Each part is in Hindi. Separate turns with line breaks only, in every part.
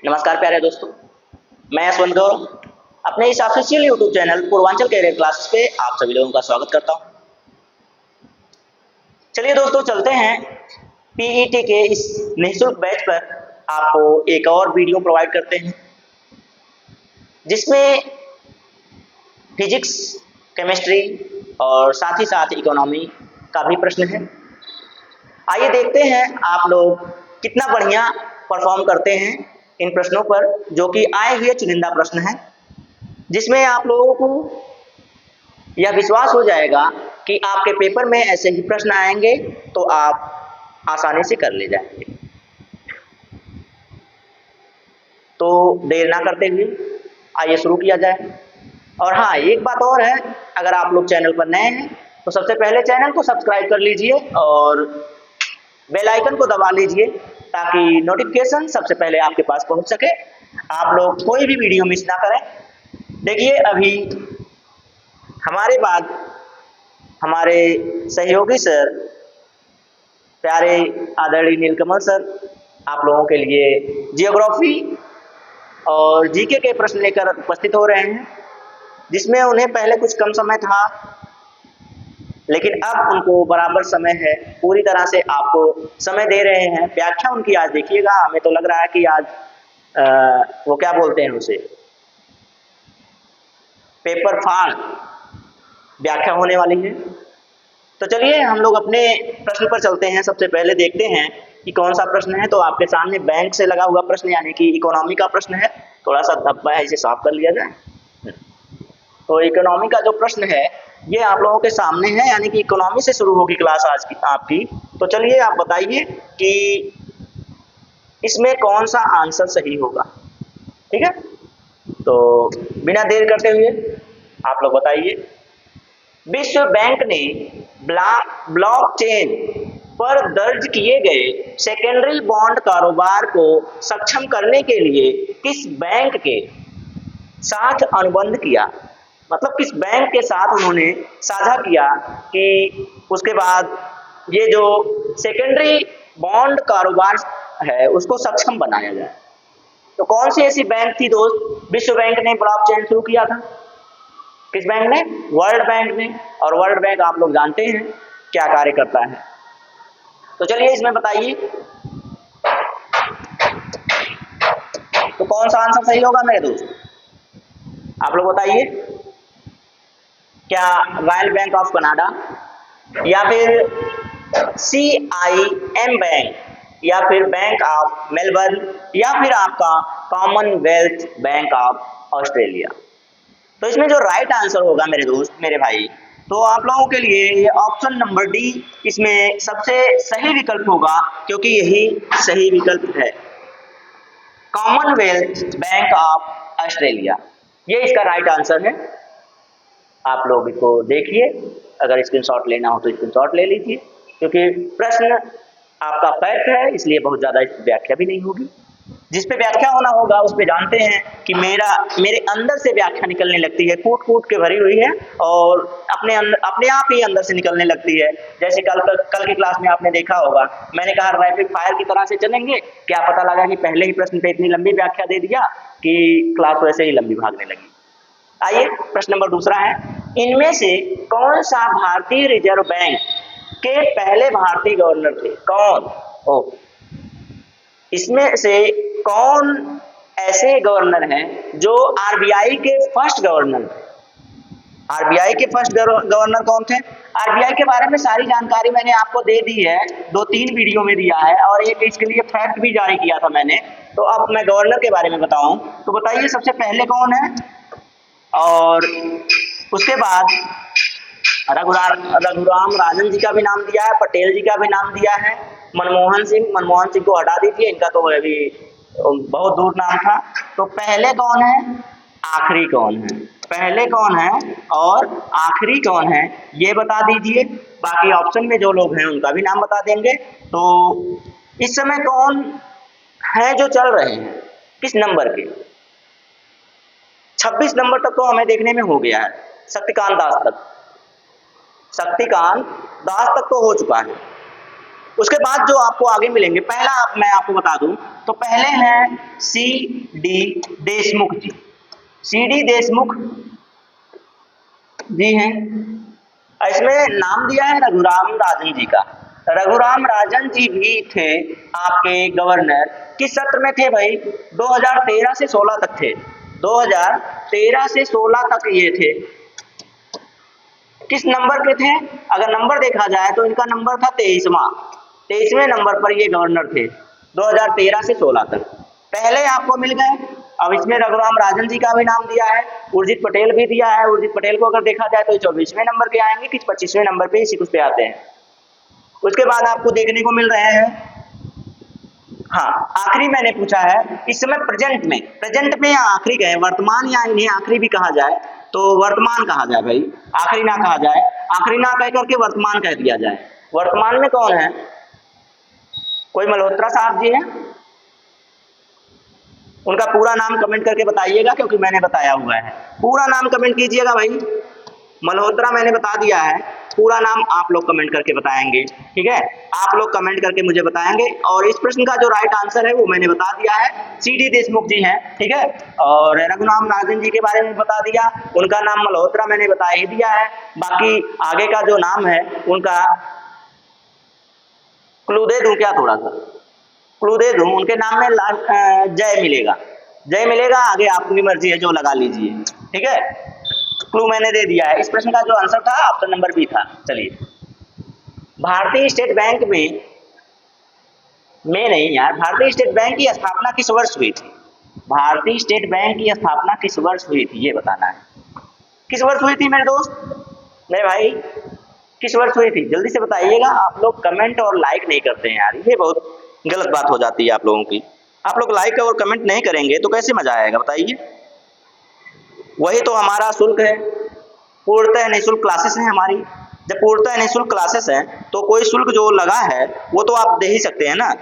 नमस्कार प्यारे दोस्तों, मैं यशवंत गौरव अपने इस official YouTube channel Purvanchal career classes पे आप सभी लोगों का स्वागत करता हूं। चलिए दोस्तों, चलते हैं पीईटी के इस निःशुल्क बैच पर। आपको एक और वीडियो प्रोवाइड करते हैं जिसमें फिजिक्स, केमिस्ट्री और साथ ही साथ इकोनॉमी का भी प्रश्न है। आइए देखते हैं आप लोग कितना बढ़िया परफॉर्म करते हैं इन प्रश्नों पर, जो कि आए हुए चुनिंदा प्रश्न हैं, जिसमें आप लोगों को यह विश्वास हो जाएगा कि आपके पेपर में ऐसे ही प्रश्न आएंगे तो आप आसानी से कर ले जाएंगे। तो देर ना करते हुए आइए शुरू किया जाए। और हाँ, एक बात और है, अगर आप लोग चैनल पर नए हैं तो सबसे पहले चैनल को सब्सक्राइब कर लीजिए और बेल आइकन को दबा लीजिए ताकि नोटिफिकेशन सबसे पहले आपके पास पहुंच सके, आप लोग कोई भी वीडियो मिस ना करें। देखिए, अभी हमारे बाद हमारे सहयोगी सर, प्यारे आदरणीय नीलकमल सर, आप लोगों के लिए जियोग्राफी और जीके के प्रश्न लेकर उपस्थित हो रहे हैं, जिसमें उन्हें पहले कुछ कम समय था, लेकिन अब उनको बराबर समय है, पूरी तरह से आपको समय दे रहे हैं। व्याख्या उनकी आज देखिएगा, हमें तो लग रहा है कि आज वो क्या बोलते हैं उसे, पेपर फाड़ व्याख्या होने वाली है। तो चलिए हम लोग अपने प्रश्न पर चलते हैं। सबसे पहले देखते हैं कि कौन सा प्रश्न है। तो आपके सामने बैंक से लगा हुआ प्रश्न यानी कि इकोनॉमी का प्रश्न है। थोड़ा सा धब्बा है, इसे साफ कर लिया जाए। तो इकोनॉमी का जो प्रश्न है ये आप लोगों के सामने है, यानी कि इकोनॉमी से शुरू होगी क्लास आज की आपकी। तो चलिए आप बताइए कि इसमें कौन सा आंसर सही होगा। ठीक है, तो बिना देर करते हुए आप लोग बताइए। विश्व बैंक ने ब्लॉकचेन पर दर्ज किए गए सेकेंडरी बॉन्ड कारोबार को सक्षम करने के लिए किस बैंक के साथ अनुबंध किया, मतलब किस बैंक के साथ उन्होंने साझा किया कि उसके बाद ये जो सेकेंडरी बॉन्ड कारोबार है उसको सक्षम बनाया जाए। तो कौन सी ऐसी बैंक थी दोस्त, विश्व बैंक ने ब्लॉकचेन शुरू किया था? किस बैंक ने? वर्ल्ड बैंक ने। और वर्ल्ड बैंक आप लोग जानते हैं क्या कार्य करता है। तो चलिए इसमें बताइए तो कौन सा आंसर सही होगा मेरे दोस्त, आप लोग बताइए। क्या रॉयल बैंक ऑफ कनाडा, या फिर CIM बैंक, या फिर बैंक ऑफ मेलबर्न, या फिर आपका कॉमनवेल्थ बैंक ऑफ ऑस्ट्रेलिया? तो इसमें जो राइट आंसर होगा मेरे दोस्त, मेरे भाई, तो आप लोगों के लिए ये ऑप्शन नंबर डी इसमें सबसे सही विकल्प होगा, क्योंकि यही सही विकल्प है, कॉमनवेल्थ बैंक ऑफ ऑस्ट्रेलिया। ये इसका राइट आंसर है। आप लोग इसको देखिए, अगर स्क्रीनशॉट लेना हो तो स्क्रीनशॉट ले लीजिए, क्योंकि प्रश्न आपका फैक्ट है, इसलिए बहुत ज़्यादा व्याख्या भी नहीं होगी। जिस पे व्याख्या होना होगा उस पे जानते हैं कि मेरे अंदर से व्याख्या निकलने लगती है, कूट कूट के भरी हुई है और अपने आप ही अंदर से निकलने लगती है। जैसे कल की क्लास में आपने देखा होगा, मैंने कहा रैपिड फायर की तरह से चलेंगे, क्या पता लगा कि पहले ही प्रश्न पे इतनी लंबी व्याख्या दे दिया कि क्लास वैसे ही लंबी भागने लगी। आइए, प्रश्न नंबर दूसरा है, इनमें से कौन सा भारतीय रिजर्व बैंक के पहले भारतीय गवर्नर थे? कौन? इसमें से कौन ऐसे गवर्नर हैं जो आरबीआई के फर्स्ट गवर्नर? आरबीआई के फर्स्ट गवर्नर कौन थे? आरबीआई के बारे में सारी जानकारी मैंने आपको दे दी है, 2-3 वीडियो में दिया है, और एक इसके लिए फैक्ट भी जारी किया था मैंने। तो अब मैं गवर्नर के बारे में बताऊं तो बताइए सबसे पहले कौन है, और उसके बाद रघुराम राजन जी का भी नाम दिया है, पटेल जी का भी नाम दिया है, मनमोहन सिंह को हटा दीजिए, इनका तो अभी बहुत दूर नाम था। तो पहले कौन है, आखिरी कौन है? पहले कौन है और आखिरी कौन है, ये बता दीजिए। बाकी ऑप्शन में जो लोग हैं उनका भी नाम बता देंगे। तो इस समय कौन है जो चल रहे हैं, किस नंबर के? 26 नंबर तक तो हमें देखने में हो गया है, शक्तिकांत दास तक तो हो चुका है। उसके बाद जो आपको आगे मिलेंगे, पहला मैं आपको बता दूं तो पहले हैं सी डी देशमुख जी। सी डी देशमुख जी हैं, इसमें नाम दिया है रघुराम राजन जी का। रघुराम राजन जी भी थे आपके गवर्नर, किस सत्र में थे भाई? 2013 से 16 तक थे। 2013 से 16 तक ये थे। किस नंबर पे थे? अगर नंबर देखा जाए तो इनका नंबर था 23वें नंबर पर ये गवर्नर थे 2013 से 16 तक। पहले आपको मिल गए। अब इसमें रघुराम राजन जी का भी नाम दिया है, उर्जित पटेल भी दिया है। उर्जित पटेल को अगर देखा जाए तो 24वें नंबर पे आएंगे, किस 25वें नंबर पे इसी कुछ पे आते हैं। उसके बाद आपको देखने को मिल रहे हैं, हाँ आखिरी मैंने पूछा है इस समय प्रेजेंट में या आखिरी गए, वर्तमान या इन्हें आखिरी भी कहा जाए तो वर्तमान कहा जाए भाई, आखिरी ना कहा जाए। आखिरी ना कह करके वर्तमान कह दिया जाए। वर्तमान में कौन है? कोई मल्होत्रा साहब जी हैं? उनका पूरा नाम कमेंट करके बताइएगा, क्योंकि मैंने बताया हुआ है। पूरा नाम कमेंट कीजिएगा भाई। मल्होत्रा मैंने बता दिया है, पूरा नाम आप लोग कमेंट करके बताएंगे, ठीक है? आप लोग कमेंट करके मुझे बताएंगे। और इस प्रश्न का जो राइट आंसर है वो मैंने बता दिया है, सी डी देशमुख जी हैं, ठीक है? और रघुराम राजन जी के बारे में बता दिया, उनका नाम मल्होत्रा मैंने बता ही दिया है। बाकी आगे का जो नाम है उनका क्लू दे दूं क्या? थोड़ा सा क्लू दे दूं, उनके नाम में जय मिलेगा, जय मिलेगा। आगे आपकी मर्जी है, जो लगा लीजिए, ठीक है? क्लू मैंने दे दिया है। इस प्रश्न का जो आंसर था ऑप्शन नंबर बी था। चलिए, भारतीय स्टेट बैंक में नहीं यार, भारतीय स्टेट बैंक की स्थापना किस वर्ष हुई थी? भारतीय स्टेट बैंक की स्थापना किस वर्ष हुई थी, ये बताना है। किस वर्ष हुई थी मेरे दोस्त, मेरे भाई? किस वर्ष हुई थी? जल्दी से बताइएगा। आप लोग कमेंट और लाइक नहीं करते हैं यार, ये बहुत गलत बात हो जाती है आप लोगों की। आप लोग लाइक और कमेंट नहीं करेंगे तो कैसे मजा आएगा बताइए? वही तो हमारा शुल्क है, पूर्णतः निःशुल्क क्लासेस है हमारी। जब पूर्णतः निःशुल्क क्लासेस है तो कोई शुल्क जो लगा है वो तो आप दे ही सकते हैं ना।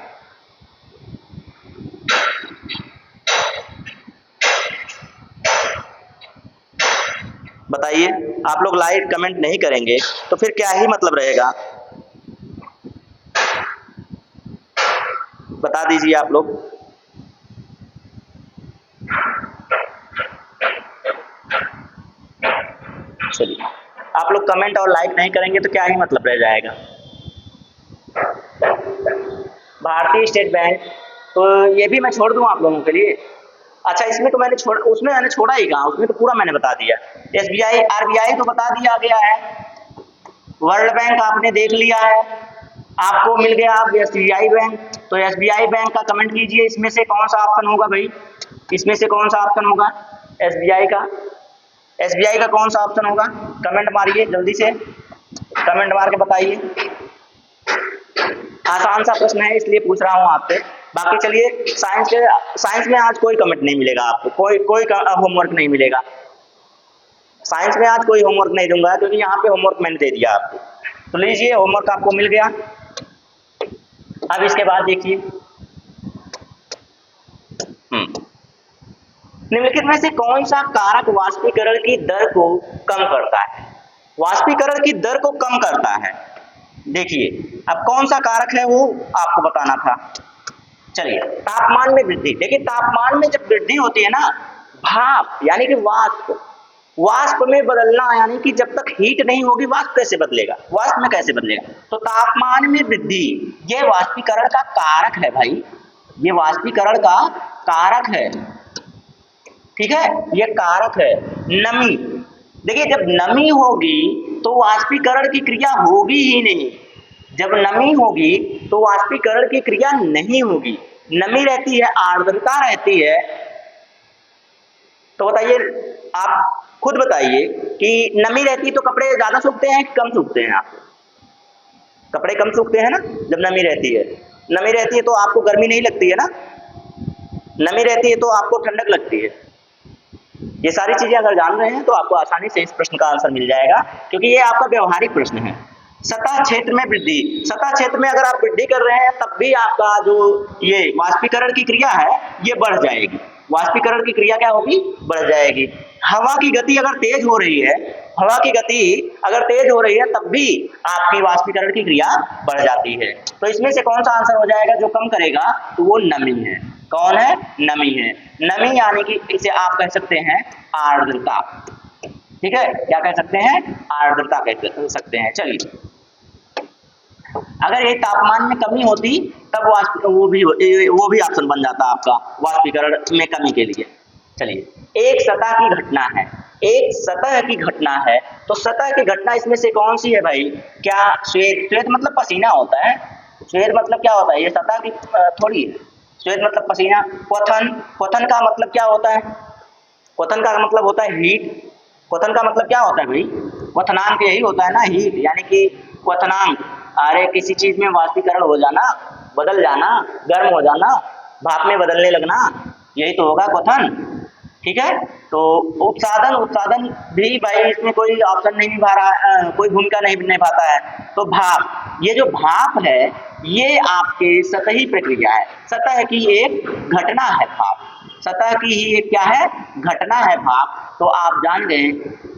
बताइए, आप लोग लाइक कमेंट नहीं करेंगे तो फिर क्या ही मतलब रहेगा? बता दीजिए आप लोग। चलिए, आप लोग कमेंट और लाइक नहीं करेंगे तो क्या ही मतलब रह जाएगा? भारतीय स्टेट बैंक, तो ये भी मैं छोड़ दूं आप लोगों के लिए। अच्छा, इसमें तो उसमें मैंने छोड़ा ही कहाँ, उसमें तो पूरा मैंने बता दिया। एसबीआई, आरबीआई तो बता दिया गया है। वर्ल्ड बैंक आपने देख लिया है, आपको मिल गया अब एसबीआई बैंक। तो एसबीआई बैंक का कमेंट कीजिए, इसमें से कौन सा ऑप्शन होगा भाई? इसमें से कौन सा ऑप्शन होगा एसबीआई का? एसबीआई का कौन सा ऑप्शन होगा? कमेंट मारिए जल्दी से, कमेंट मार के बताइए। आसान सा प्रश्न है इसलिए पूछ रहा हूँ आपसे। बाकी चलिए, साइंस में आज कोई कमेंट नहीं मिलेगा आपको, कोई होमवर्क नहीं मिलेगा। साइंस में आज कोई होमवर्क नहीं दूंगा, क्योंकि यहाँ पे होमवर्क मैंने दे दिया आपको। तो लीजिए, होमवर्क आपको मिल गया। अब इसके बाद देखिए, निम्नलिखित में से कौन सा कारक वाष्पीकरण की दर को कम करता है? वाष्पीकरण की दर को कम करता है, देखिए अब कौन सा कारक है वो आपको बताना था। चलिए, तापमान में वृद्धि। देखिए, तापमान में जब वृद्धि होती है ना, भाप यानी कि वाष्प में बदलना, यानी कि जब तक हीट नहीं होगी वाष्प कैसे बदलेगा? वाष्प में कैसे बदलेगा? तो तापमान में वृद्धि ये वाष्पीकरण का कारक है भाई, ये वाष्पीकरण का कारक है, ठीक है? ये कारक है। नमी, देखिए जब नमी होगी तो वाष्पीकरण की क्रिया होगी ही नहीं। जब नमी होगी तो वाष्पीकरण की क्रिया नहीं होगी। नमी रहती है, आर्द्रता रहती है। तो बताइए, आप खुद बताइए कि नमी रहती तो कपड़े ज्यादा सूखते हैं कि कम सूखते हैं? आप कपड़े कम सूखते हैं ना जब नमी रहती है। नमी रहती है तो आपको गर्मी नहीं लगती है ना, नमी रहती है तो आपको ठंडक लगती है। ये सारी चीजें अगर जान रहे हैं तो आपको आसानी से इस प्रश्न का आंसर मिल जाएगा, क्योंकि ये आपका व्यवहारिक प्रश्न है। सतह क्षेत्र में वृद्धि, सतह क्षेत्र में अगर आप वृद्धि कर रहे हैं तब भी आपका जो ये वाष्पीकरण की क्रिया है ये बढ़ जाएगी। वाष्पीकरण की क्रिया क्या होगी? बढ़ जाएगी। हवा की गति अगर तेज हो रही है, हवा की गति अगर तेज हो रही है तब भी आपकी वाष्पीकरण की क्रिया बढ़ जाती है। तो इसमें से कौन सा आंसर हो जाएगा जो कम करेगा, तो वो नमी है। कौन है, नमी है। नमी यानी कि इसे आप कह सकते हैं आर्द्रता, ठीक है, क्या कह सकते हैं, आर्द्रता कह सकते हैं। चलिए, अगर ये तापमान में कमी होती तब वो भी ऑप्शन बन जाता आपका वाष्पीकरण में कमी के लिए। चलिए, एक सतह की घटना है, एक सतह की घटना है, तो सतह की घटना इसमें से कौन सी है भाई, क्या श्वेत, श्वेत मतलब पसीना होता है, श्वेत मतलब क्या होता है, ये सतह की थोड़ी है, श्वेत मतलब पसीना। क्वथन, क्वथन का मतलब क्या होता है, क्वथन का मतलब होता है हीट, क्वथन का मतलब क्या होता है भाई, क्वथनांक यही होता है ना, हीट, यानी कि क्वथनांक, अरे किसी चीज में वाष्पीकरण हो जाना, बदल जाना, गर्म हो जाना, भाप में बदलने लगना, यही तो होगा क्वथन, ठीक है। तो उपसादन, उपसादन भी भाई इसमें कोई ऑप्शन नहीं निभा रहा, कोई भूमिका नहीं निभाता है। तो भाप, ये जो भाप है ये आपके सतही प्रक्रिया है, सतह की एक घटना है भाप, सतह की ही एक क्या है, घटना है भाप। तो आप जान गए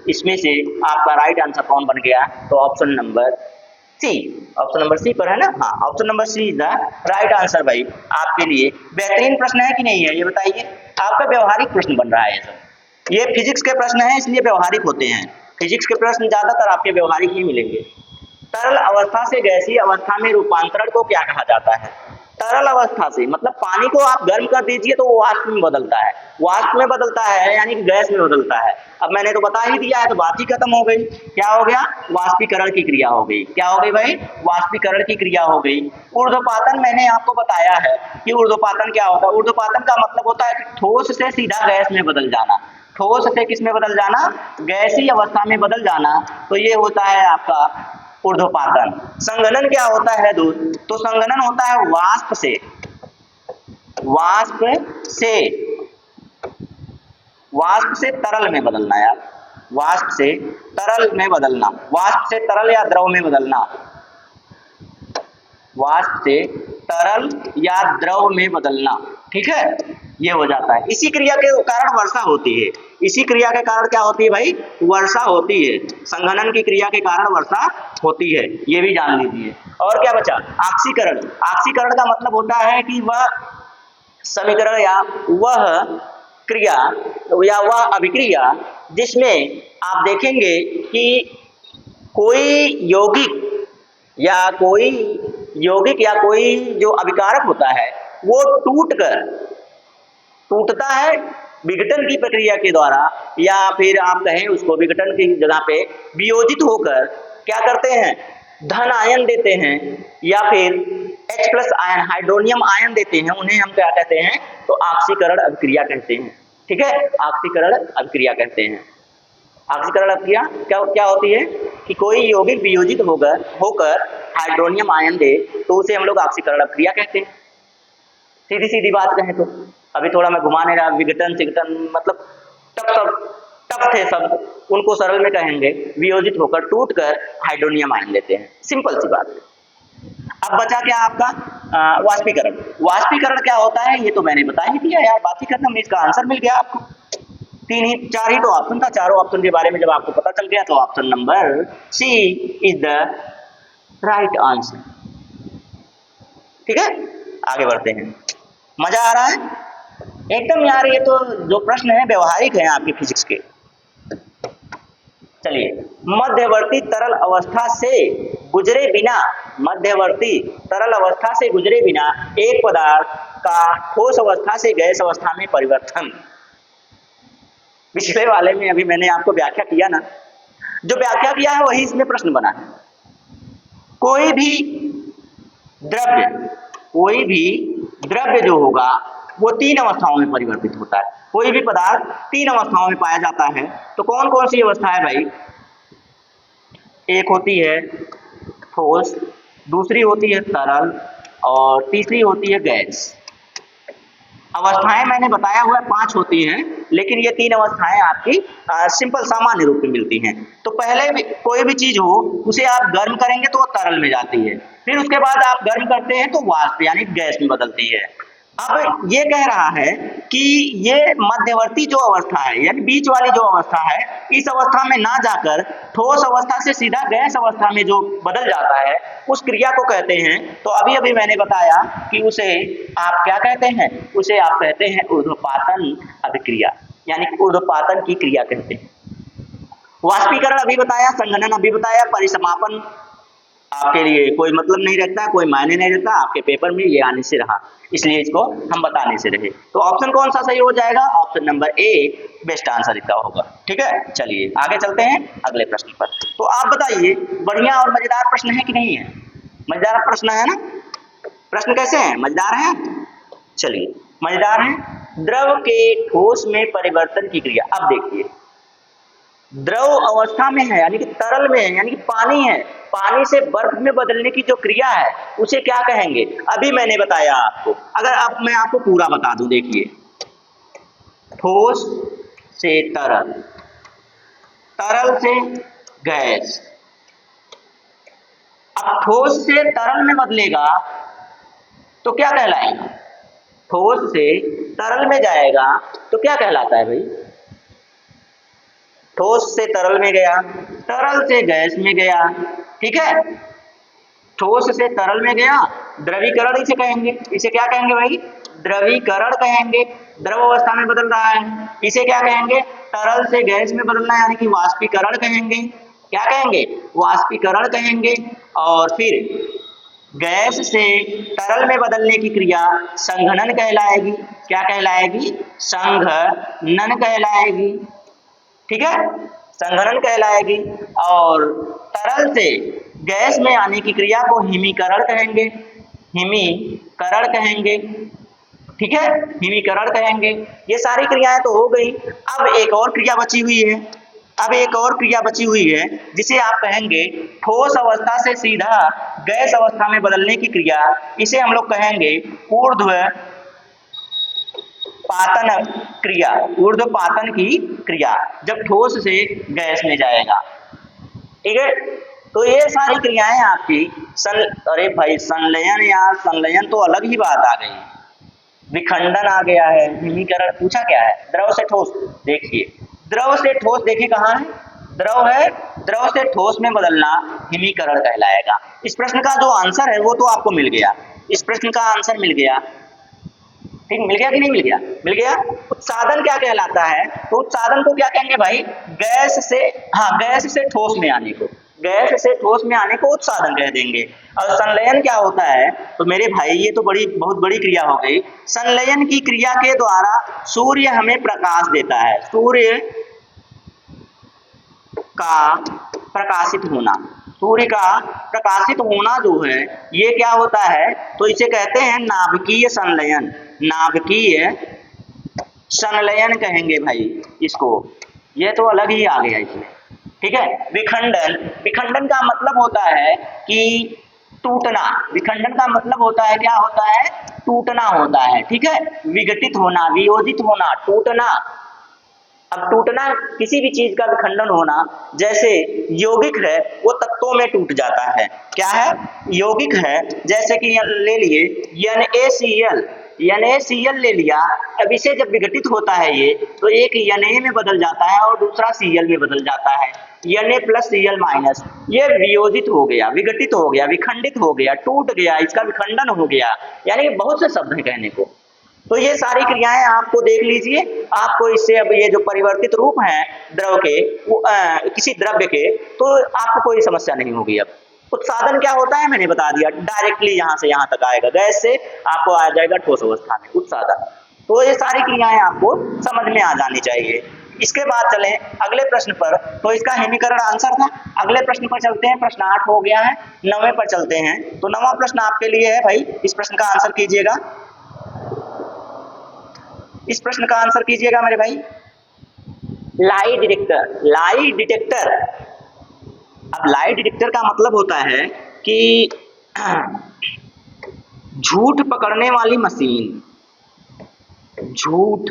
इसमें से आपका राइट आंसर कौन बन गया, तो option number C, option number C पर है ना, हाँ, option number C is the right answer भाई। आपके लिए बेहतरीन प्रश्न है कि नहीं है, ये बताइए। आपका व्यवहारिक प्रश्न बन रहा है ये सब, ये फिजिक्स के प्रश्न हैं इसलिए व्यवहारिक होते हैं, फिजिक्स के प्रश्न ज्यादातर आपके व्यवहारिक ही मिलेंगे। तरल अवस्था से गैसीय अवस्था में रूपांतरण को क्या कहा जाता है, तरल अवस्था से मतलब पानी को आप गर्म कर दीजिए तो वो वाष्प में बदलता है, वाष्प में बदलता है यानी कि गैस में बदलता है। अब मैंने तो बता ही दिया है तो बात ही खत्म हो गई, क्या हो गया, वाष्पीकरण की क्रिया हो गई, क्या हो गई भाई, वाष्पीकरण की क्रिया हो गई। ऊर्ध्वपातन मैंने आपको बताया है कि ऊर्ध्वपातन क्या होता है, ऊर्ध्वपातन का मतलब होता है कि ठोस से सीधा गैस में बदल जाना, ठोस से किस में बदल जाना, गैसीय अवस्था में बदल जाना, तो ये होता है आपका ऊर्ध्वपातन। संघनन क्या होता है दोस्त, तो संघनन होता है वाष्प से, वाष्प से, वाष्प से तरल में बदलना यार, वाष्प से तरल में बदलना, वाष्प से तरल या द्रव में बदलना, वाष्प से तरल या द्रव में बदलना, ठीक है, ये हो जाता है। इसी क्रिया के कारण वर्षा होती है, इसी क्रिया के कारण क्या होती है भाई, वर्षा होती है, संघनन की क्रिया के कारण वर्षा होती है, ये भी जान लीजिए। और क्या बचा, ऑक्सीकरण, ऑक्सीकरण का मतलब होता है कि वह समीकरण या वह क्रिया या वह अभिक्रिया जिसमें आप देखेंगे कि कोई यौगिक या कोई जो अभिकारक होता है वो टूटता है विघटन की प्रक्रिया के द्वारा, या फिर आप कहें उसको विघटन की जगह पे वियोजित होकर क्या करते हैं, धन आयन देते हैं या फिर H+ आयन, हाइड्रोनियम आयन देते हैं, उन्हें हम क्या कहते हैं, तो ऑक्सीकरण अभिक्रिया कहते हैं, ठीक है, ऑक्सीकरण अभिक्रिया कहते हैं। ऑक्सीकरण अभिक्रिया क्या क्या होती है कि कोई यौगिक वियोजित होकर हाइड्रोनियम आयन दे तो उसे हम लोग ऑक्सीकरण अभिक्रिया कहते हैं। सीधी सीधी बात कहें तो, अभी थोड़ा मैं घुमा नहीं रहा, विघटन सिघटन मतलब टफ थे सब, उनको सरल में कहेंगे वियोजित होकर टूटकर हाइड्रोनियम आयन देते हैं, सिंपल सी बात है। अब बचा क्या आपका वाष्पीकरण, वाष्पीकरण क्या होता है ये तो मैंने बता ही दिया यार, बात ही खत्म, इसका आंसर मिल गया आपको, चार ही तो ऑप्शन था, चारों ऑप्शन के बारे में जब आपको पता चल गया तो option number C is the right answer, ठीक है। आगे बढ़ते हैं, मजा आ रहा है एकदम यार, ये तो जो प्रश्न है व्यवहारिक है आपके फिजिक्स के। चलिए, मध्यवर्ती तरल अवस्था से गुजरे बिना, मध्यवर्ती तरल अवस्था से गुजरे बिना एक पदार्थ का ठोस अवस्था से गैस अवस्था में परिवर्तन। पिछले वाले में अभी मैंने आपको व्याख्या किया ना, जो व्याख्या किया है वही इसमें प्रश्न बना है। कोई भी द्रव्य जो होगा वो 3 अवस्थाओं में परिवर्तित होता है, कोई भी पदार्थ 3 अवस्थाओं में पाया जाता है। तो कौन कौन सी अवस्था है भाई, एक होती है ठोस, दूसरी होती है तरल और तीसरी होती है गैस। अवस्थाएं मैंने बताया हुआ 5 होती हैं, लेकिन ये 3 अवस्थाएं आपकी सिंपल सामान्य रूप में मिलती हैं। तो पहले भी कोई भी चीज हो उसे आप गर्म करेंगे तो वो तरल में जाती है, फिर उसके बाद आप गर्म करते हैं तो वाष्प यानी गैस में बदलती है। अब ये कह रहा है कि ये मध्यवर्ती जो अवस्था है यानी बीच वाली जो अवस्था है, इस अवस्था में ना जाकर ठोस अवस्था से सीधा गैस अवस्था में जो बदल जाता है उस क्रिया को कहते हैं। तो अभी अभी मैंने बताया कि उसे आप क्या कहते हैं, उसे आप कहते हैं ऊर्ध्वपातन अभिक्रिया, यानी ऊर्ध्वपातन की क्रिया कहते हैं। वाष्पीकरण अभी बताया, संघनन अभी बताया, परिसमापन आपके लिए कोई मतलब नहीं रहता, कोई मायने नहीं रहता, आपके पेपर में ये आने से रहा, इसलिए इसको हम बताने से रहे। तो ऑप्शन कौन सा सही हो जाएगा, option number A best answer इसका होगा। ठीक है, चलिए आगे चलते हैं अगले प्रश्न पर। तो आप बताइए, बढ़िया और मजेदार प्रश्न है कि नहीं है? मजेदार प्रश्न है ना? प्रश्न कैसे हैं, मजेदार है? चलिए मजेदार है। द्रव के ठोस में परिवर्तन की क्रिया। अब देखिए, द्रव अवस्था में है यानी कि तरल में है यानी कि पानी है, पानी से बर्फ में बदलने की जो क्रिया है उसे क्या कहेंगे? अभी मैंने बताया आपको, अगर अब मैं आपको पूरा बता दूं, देखिए, ठोस से तरल, तरल से गैस। अब ठोस से तरल में बदलेगा तो क्या कहलाएगा? ठोस से तरल में जाएगा तो क्या कहलाता है भाई? ठोस से तरल में गया, तरल से गैस में गया, ठीक है, ठोस से तरल में गया, द्रवीकरण इसे कहेंगे। इसे क्या कहेंगे भाई? द्रवीकरण कहेंगे। द्रव अवस्था में बदल रहा है, इसे क्या कहेंगे? तरल से गैस में बदलना यानी कि वाष्पीकरण कहेंगे। क्या कहेंगे? वाष्पीकरण कहेंगे। और फिर गैस से तरल में बदलने की क्रिया संघनन कहलाएगी। क्या कहलाएगी? संघनन कहलाएगी। ठीक है, संघनन कहलाएगी। और तरल से गैस में आने की क्रिया को हिमीकरण कहेंगे। हिमीकरण कहेंगे, ठीक है, हिमीकरण कहेंगे। ये सारी क्रियाएं तो हो गई। अब एक और क्रिया बची हुई है, अब एक और क्रिया बची हुई है जिसे आप कहेंगे ठोस अवस्था से सीधा गैस अवस्था में बदलने की क्रिया। इसे हम लोग कहेंगे ऊर्ध्व पातन क्रिया, ऊर्ध्वपातन की क्रिया, जब ठोस से गैस में जाएगा। ठीक है, तो ये सारी क्रियाएं आपकी अरे भाई संलयन, यार संलयन तो अलग ही बात आ गई, विखंडन आ गया है, हिमीकरण पूछा क्या है? द्रव से ठोस। देखिए, द्रव से ठोस देखिए कहाँ है, द्रव है, द्रव से ठोस में बदलना हिमीकरण कहलाएगा। इस प्रश्न का जो आंसर है वो तो आपको मिल गया, इस प्रश्न का आंसर मिल गया। ठीक, मिल गया कि नहीं मिल गया? मिल गया। उत्सादन क्या कहलाता है? तो उत्सादन को क्या कहेंगे भाई? गैस से, हाँ, गैस से ठोस में आने को, गैस से ठोस में आने को उत्सादन कह देंगे। और संलयन क्या होता है? तो मेरे भाई ये तो बहुत बड़ी क्रिया हो गई। संलयन की क्रिया के द्वारा सूर्य हमें प्रकाश देता है, सूर्य का प्रकाशित होना, सूर्य का प्रकाशित होना जो है ये क्या होता है? तो इसे कहते हैं नाभिकीय संलयन, नाभिकीय संलयन कहेंगे भाई इसको। ये तो अलग ही आ गया इसमें। ठीक है, विखंडन, विखंडन का मतलब होता है कि टूटना, विखंडन का मतलब होता है, क्या होता है? टूटना होता है। ठीक है, विघटित होना, वियोजित होना, टूटना। अब टूटना, किसी भी चीज का विखंडन होना, जैसे यौगिक है वो तत्वों में टूट जाता है। क्या है? यौगिक है, जैसे कि ले लिए NaCl, NaCl ले लिया। अब इसे जब विघटित होता है ये, तो एक Na में बदल जाता है और दूसरा Cl में बदल जाता है, Na प्लस Cl माइनस। ये वियोजित हो गया, विघटित हो गया, विखंडित हो गया, टूट गया, इसका विखंडन हो गया। यानी कि बहुत से शब्द हैं कहने को। तो ये सारी क्रियाएं आपको देख लीजिए, आपको इससे अब ये जो परिवर्तित रूप हैं द्रव के, किसी द्रव्य के, तो आपको कोई समस्या नहीं होगी। अब उत्सादन क्या होता है मैंने बता दिया, डायरेक्टली यहाँ से यहाँ तक आएगा, गैस से आपको आ जाएगा ठोस अवस्था में उत्सादन। तो ये सारी क्रियाएं आपको समझ में आ जानी चाहिए। इसके बाद चलें अगले प्रश्न पर। तो इसका हिमीकरण आंसर था। अगले प्रश्न पर चलते हैं, प्रश्न 8 हो गया है, 9वें पर चलते हैं। तो 9वां प्रश्न आपके लिए है भाई, इस प्रश्न का आंसर कीजिएगा, इस प्रश्न का आंसर कीजिएगा मेरे भाई। Lie detector, lie detector. अब लाई डिटेक्टर का मतलब होता है कि झूठ पकड़ने वाली मशीन, झूठ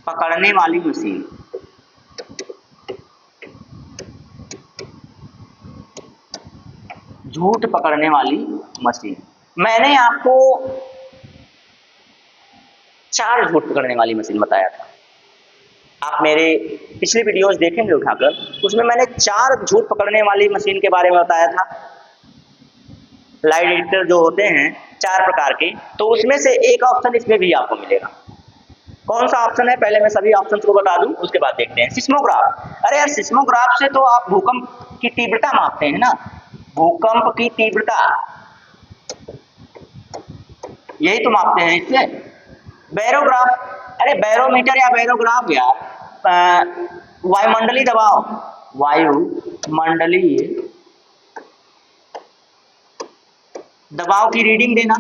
पकड़ने वाली मशीन। झूठ पकड़ने वाली मशीन। मैंने आपको 4 झूठ पकड़ने वाली मशीन बताया था। आप मेरे पिछले वीडियोस देखेंगे उठाकर, उसमें मैंने 4 झूठ पकड़ने वाली मशीन के बारे में बताया था। लाइट एडिटर जो होते हैं 4 प्रकार के, तो उसमें से एक ऑप्शन इसमें भी आपको मिलेगा। कौन सा ऑप्शन है, पहले मैं सभी ऑप्शन को बता दूं, उसके बाद देखते हैं। सिस्मोग्राफ। अरे यार, सिस्मोग्राफ से तो आप भूकंप की तीव्रता मापते हैं ना, भूकंप की तीव्रता, यही तो मापते हैं इससे। बैरोग्राफ, अरे बैरोमीटर या बैरोग्राफ यार, वायुमंडलीय दबाव, वायुमंडलीय दबाव की रीडिंग देना,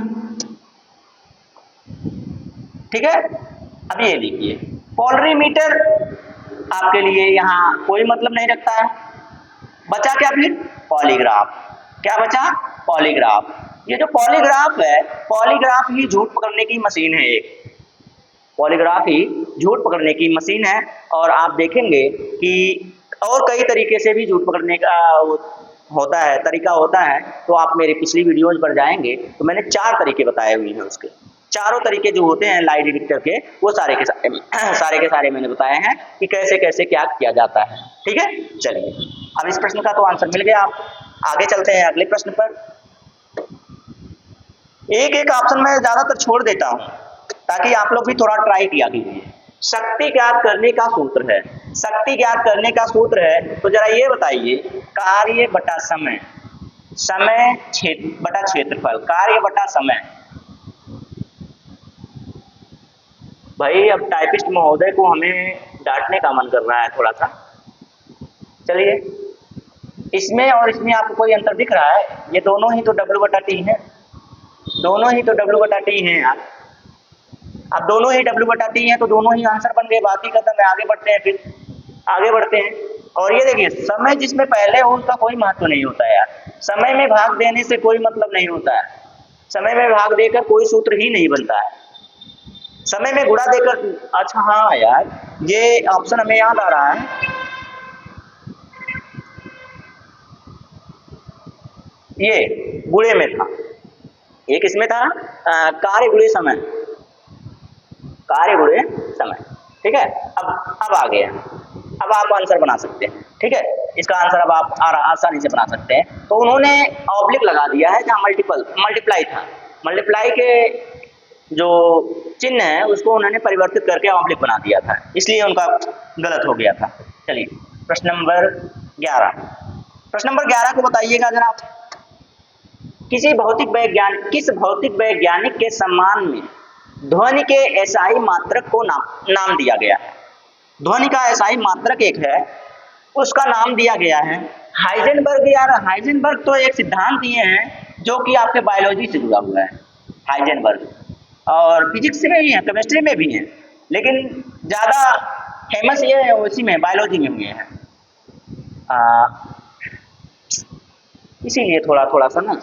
ठीक है। अब ये देखिए, पोलरीमीटर आपके लिए यहाँ कोई मतलब नहीं रखता है। बचा क्या फिर, पॉलीग्राफ। क्या बचा, पॉलीग्राफ। ये जो पॉलीग्राफ है, पॉलीग्राफ ही झूठ पकड़ने की मशीन है एक, पॉलीग्राफ ही झूठ पकड़ने की मशीन है। और आप देखेंगे कि और कई तरीके से भी झूठ पकड़ने का होता है, तरीका होता है। तो आप मेरे पिछली वीडियोज पर जाएंगे तो मैंने 4 तरीके बताए हुए हैं। उसके चारों तरीके जो होते हैं लाइट डिटेक्टर के, वो सारे के सारे मैंने बताए हैं कि कैसे कैसे क्या किया जाता है, ठीक है। चलिए, अब इस प्रश्न का तो आंसर मिल गया आपको। आगे चलते हैं अगले प्रश्न पर। एक एक ऑप्शन मैं ज्यादातर छोड़ देता हूं ताकि आप लोग भी थोड़ा ट्राई किया कीजिए। शक्ति ज्ञात करने का सूत्र है, शक्ति ज्ञात करने का सूत्र है, तो जरा ये बताइए, कार्य बटा समय, समय बटा क्षेत्रफल, कार्य बटा समय। भाई अब टाइपिस्ट महोदय को हमें डांटने का मन कर रहा है थोड़ा सा। चलिए, इसमें और इसमें आपको कोई अंतर दिख रहा है? ये दोनों ही तो W/T है, दोनों ही तो W/T हैं यार। अब दोनों ही W/T हैं तो दोनों ही आंसर बन गए, बात ही खत्म है। आगे बढ़ते हैं, फिर आगे बढ़ते हैं। और ये देखिए, समय जिसमें पहले हो उसका कोई महत्व नहीं होता है यार। समय में भाग देने से कोई मतलब नहीं होता है, समय में भाग देकर कोई सूत्र ही नहीं बनता है। समय में गुणा देकर, अच्छा हाँ यार, ये ऑप्शन हमें याद आ रहा है, ये गुणे में था, ये किसमें था, कार्य गुणे समय, कार्य गुणे समय, ठीक है। अब आ गया, अब आप आंसर बना सकते हैं, ठीक है। इसका आंसर अब आप आसानी से बना सकते हैं। तो उन्होंने ऑब्लिक लगा दिया है जहाँ मल्टीप्लाई था, मल्टीप्लाई के जो चिन्ह है उसको उन्होंने परिवर्तित करके ऑब्लिक बना दिया था, इसलिए उनका गलत हो गया था। चलिए, प्रश्न नंबर 11, प्रश्न नंबर 11 को बताइएगा जरा। किस भौतिक वैज्ञानिक के सम्मान में ध्वनि के एसआई मात्रक को नाम दिया गया है? ध्वनि का एसआई मात्रक एक है, उसका नाम दिया गया है हाइजेनबर्ग। यार हाइजेनबर्ग तो एक सिद्धांत दिए हैं जो कि आपके बायोलॉजी से जुड़ा हुआ है, हाइजेनबर्ग, और फिजिक्स में भी है, केमिस्ट्री में भी है, लेकिन ज़्यादा फेमस ये है उसी में, बायोलॉजी में हुए हैं। इसीलिए थोड़ा सा ना,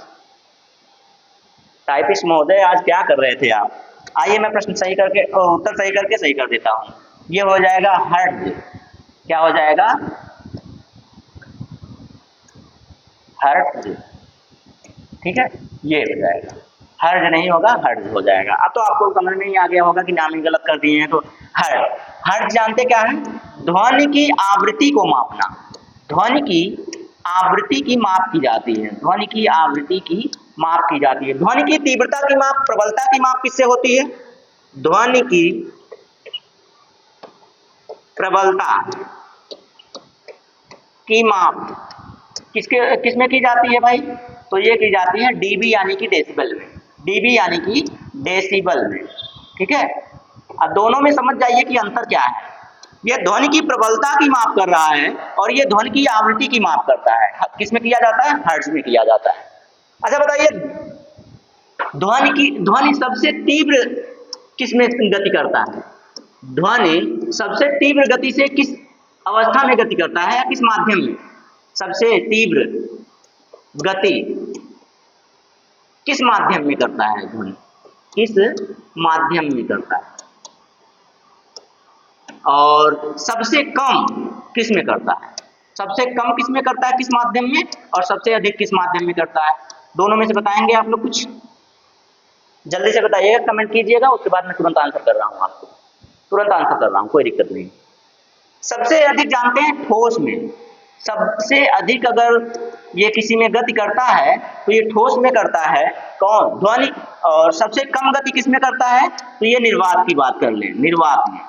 टाइपिस्ट महोदय आज क्या कर रहे थे आप? आइए मैं प्रश्न सही करके, उत्तर सही करके सही कर देता हूँ। ये हो जाएगा हर्ट्ज। क्या हो जाएगा, हर्ट्ज, ठीक है, ये हो जाएगा, हर्ज नहीं होगा, हर्ज हो जाएगा। अब तो आपको समझ में ही आ गया होगा कि नाम ही गलत कर दिए हैं। तो हर्ज जानते क्या है, ध्वनि की आवृत्ति को मापना, ध्वनि की आवृत्ति की माप की जाती है, ध्वनि की आवृत्ति की माप की जाती है। ध्वनि की तीव्रता की माप, प्रबलता की माप किससे होती है? ध्वनि की प्रबलता की माप किसमें की जाती है भाई? तो ये की जाती है डीबी यानी कि डेसिबल में, डीबी यानी कि डेसिबल में, ठीक है। अब दोनों में समझ जाइए कि अंतर क्या है। ये ध्वनि की प्रबलता की माप कर रहा है और ये ध्वनि की आवृत्ति की माप करता है। किसमें किया जाता है? हर्ट्ज में किया जाता है। अच्छा बताइए, ध्वनि सबसे तीव्र किसमें गति करता है? ध्वनि सबसे तीव्र गति से किस अवस्था में गति करता है या किस माध्यम में? सबसे तीव्र गति किस माध्यम में करता है? ध्वनि किस माध्यम में करता है? और सबसे कम किस में करता है? सबसे कम किस में करता है, किस माध्यम में? और सबसे अधिक किस माध्यम में करता है? दोनों में से बताएंगे आप लोग कुछ? जल्दी से बताइएगा, कमेंट कीजिएगा, उसके बाद मैं तुरंत आंसर कर रहा हूँ आपको, तुरंत आंसर कर रहा हूँ, कोई दिक्कत नहीं। सबसे अधिक जानते हैं ठोस में, सबसे अधिक अगर ये किसी में गति करता है तो ये ठोस में करता है कौन? ध्वनि। और सबसे कम गति किस में करता है? तो ये निर्वात की बात कर लें, निर्वात में।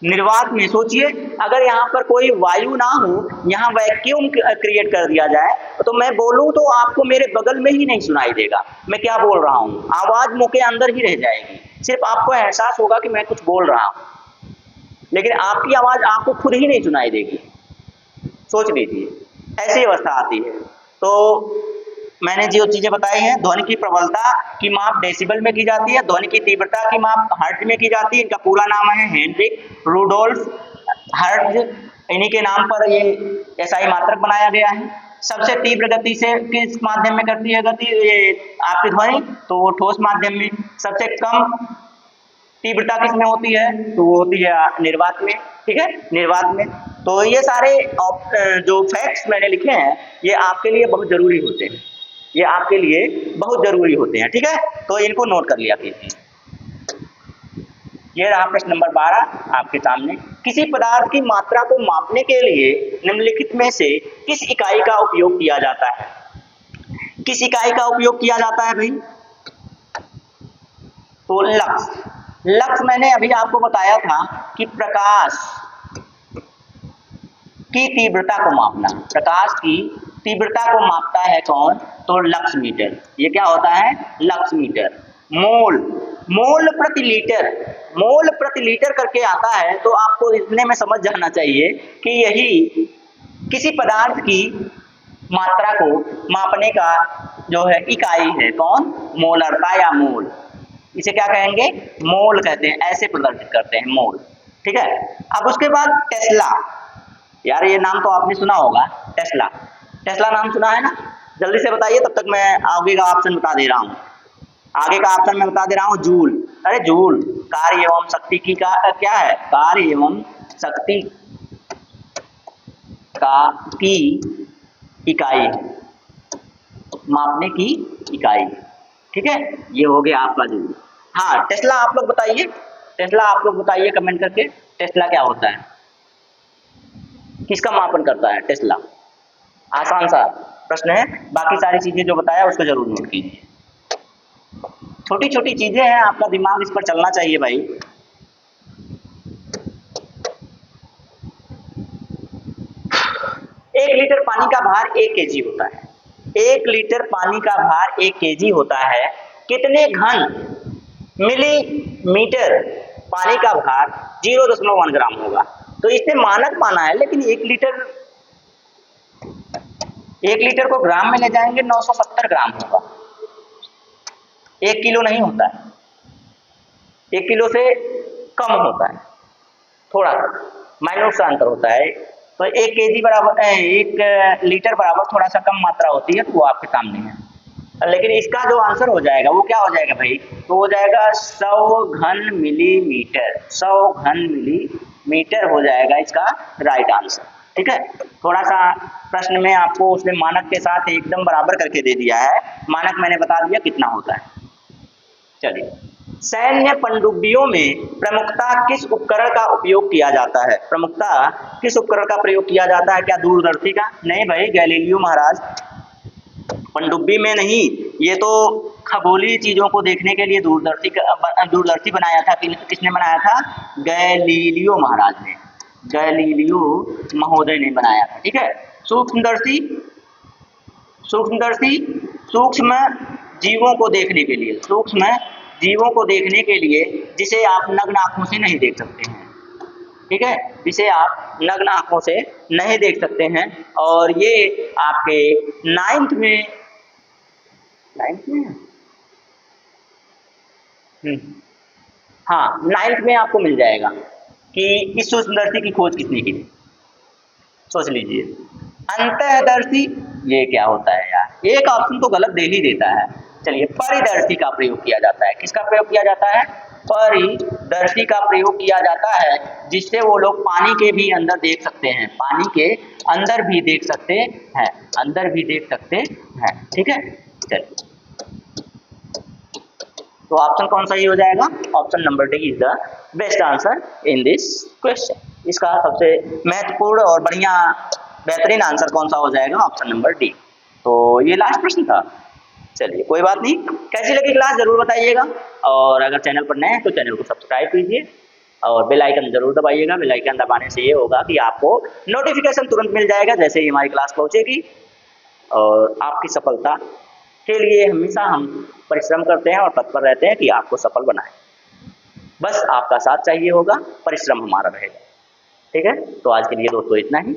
निर्वात में सोचिए, अगर यहाँ पर कोई वायु ना हो, यहाँ वैक्यूम क्रिएट कर दिया जाए, तो मैं बोलूं तो आपको मेरे बगल में ही नहीं सुनाई देगा मैं क्या बोल रहा हूँ, आवाज मुंह के अंदर ही रह जाएगी, सिर्फ आपको एहसास होगा कि मैं कुछ बोल रहा हूँ, लेकिन आपकी आवाज आपको खुद ही नहीं सुनाई देगी। सोच लीजिए, ऐसी अवस्था आती है। तो मैंने जो चीजें बताई हैं, ध्वनि की प्रबलता की माप डेसिबल में की जाती है, ध्वनि की तीव्रता की माप हर्ट्ज में की जाती है। इनका पूरा नाम है हेनरिक रुडोल्फ हर्ट्ज, इन्हीं के नाम पर ये एसआई मात्रक बनाया गया है। सबसे तीव्र गति से किस माध्यम में करती है गति ये आपकी ध्वनि? तो वो ठोस माध्यम में। सबसे कम तीव्रता किस में होती है? तो वो होती है निर्वात में, ठीक है, निर्वात में। तो ये सारे जो फैक्ट्स मैंने लिखे हैं ये आपके लिए बहुत जरूरी होते हैं, ये आपके लिए बहुत जरूरी होते हैं, ठीक है, तो इनको नोट कर लिया कीजिए। ये रहा प्रश्न नंबर 12 आपके सामने। किसी पदार्थ की मात्रा को मापने के लिए निम्नलिखित में से किस इकाई का उपयोग किया जाता है? किस इकाई का उपयोग किया जाता है भाई? तो लक्स। लक्स मैंने अभी आपको बताया था कि प्रकाश की तीव्रता को मापना, प्रकाश की तीव्रता को मापता है कौन? तो लक्स मीटर। ये क्या होता है? Lux meter. मोल, मोल प्रति लीटर, मोल प्रति लीटर करके आता है, तो आपको इतने में समझ जाना चाहिए कि यही किसी पदार्थ की मात्रा को मापने का जो है इकाई है कौन? मोलरता या मोल। इसे क्या कहेंगे? मोल कहते हैं, ऐसे प्रदर्शित करते हैं मोल, ठीक है। अब उसके बाद टेस्ला, यार ये नाम तो आपने सुना होगा, टेस्ला, टेस्ला नाम सुना है ना? जल्दी से बताइए, तब तक मैं आगे का ऑप्शन बता दे रहा हूँ, आगे का ऑप्शन मैं बता दे रहा हूँ। जूल, अरे जूल कार्य एवं शक्ति की का क्या है? कार्य एवं शक्ति का की इकाई है, मापने की इकाई, ठीक है। ये हो गया आपका जूल। हाँ, टेस्ला आप लोग बताइए, टेस्ला आप लोग बताइए कमेंट करके, टेस्ला क्या होता है? किसका मापन करता है टेस्ला? आसान सा प्रश्न है, बाकी सारी चीजें जो बताया उसको जरूर नोट कीजिए। छोटी छोटी चीजें हैं, आपका दिमाग इस पर चलना चाहिए भाई। एक लीटर पानी का भार 1 केजी होता है, 1 लीटर पानी का भार 1 केजी होता है। कितने घन मिलीमीटर पानी का भार 0.1 ग्राम होगा? तो इससे मानक माना है, लेकिन 1 लीटर को ग्राम में ले जाएंगे 970 ग्राम होगा, 1 किलो नहीं होता है, 1 किलो से कम होता है, थोड़ा माइनस सा अंतर होता है। तो 1 केजी बराबर 1 लीटर बराबर थोड़ा सा कम मात्रा होती है, तो वो आपके सामने है। लेकिन इसका जो आंसर हो जाएगा वो क्या हो जाएगा भाई? तो हो जाएगा 100 घन मिलीमीटर, 100 घन मिलीमीटर हो जाएगा इसका राइट आंसर, ठीक है। थोड़ा सा प्रश्न में आपको उसने मानक के साथ एकदम बराबर करके दे दिया है, मानक मैंने बता दिया कितना होता है। चलिए, सैन्य पनडुब्बियों में प्रमुखता किस उपकरण का उपयोग किया जाता है? प्रमुखता किस उपकरण का प्रयोग किया जाता है? क्या दूरदर्शी का? नहीं भाई, गैलीलियो महाराज पनडुब्बी में नहीं, ये तो खगोलीय चीजों को देखने के लिए दूरदर्शी बनाया था। किसने बनाया था? गैलीलियो महाराज ने, गैलीलियो महोदय ने बनाया था, ठीक है। सूक्ष्मदर्शी, सूक्ष्मदर्शी सूक्ष्म जीवों को देखने के लिए, सूक्ष्म जीवों को देखने के लिए जिसे आप नग्न आंखों से नहीं देख सकते हैं, ठीक है, जिसे आप नग्न आंखों से नहीं देख सकते हैं। और ये आपके 9th में हाँ 9th में आपको मिल जाएगा कि इस सूक्ष्मदर्शी की खोज किसने की थी। सोच लीजिए। अंतःदर्शी ये क्या होता है यार? एक ऑप्शन तो गलत दे ही देता है। चलिए, परिदर्शी का प्रयोग किया जाता है। किसका प्रयोग किया जाता है? परिदर्शी का प्रयोग किया जाता है, जिससे वो लोग पानी के भी अंदर देख सकते हैं, पानी के अंदर भी देख सकते हैं, अंदर भी देख सकते हैं, ठीक है। चलिए, तो ऑप्शन कौन सा ही हो जाएगा? Option number D is the best answer in this question. इसका सबसे महत्वपूर्ण और बढ़िया बेहतरीन आंसर कौन सा हो जाएगा? Option number D. तो ये लास्ट प्रश्न था। चलिए कोई बात नहीं, कैसी लगी क्लास जरूर बताइएगा, और अगर चैनल पर नए हैं तो चैनल को सब्सक्राइब कीजिए और बेल आइकन जरूर दबाइएगा। बेल आइकन दबाने से ये होगा कि आपको नोटिफिकेशन तुरंत मिल जाएगा जैसे ही हमारी क्लास पहुंचेगी, और आपकी सफलता के लिए हमेशा हम परिश्रम करते हैं और तत्पर रहते हैं कि आपको सफल बनाएं। बस आपका साथ चाहिए होगा, परिश्रम हमारा रहेगा। ठीक है, तो आज के लिए दोस्तों इतना ही।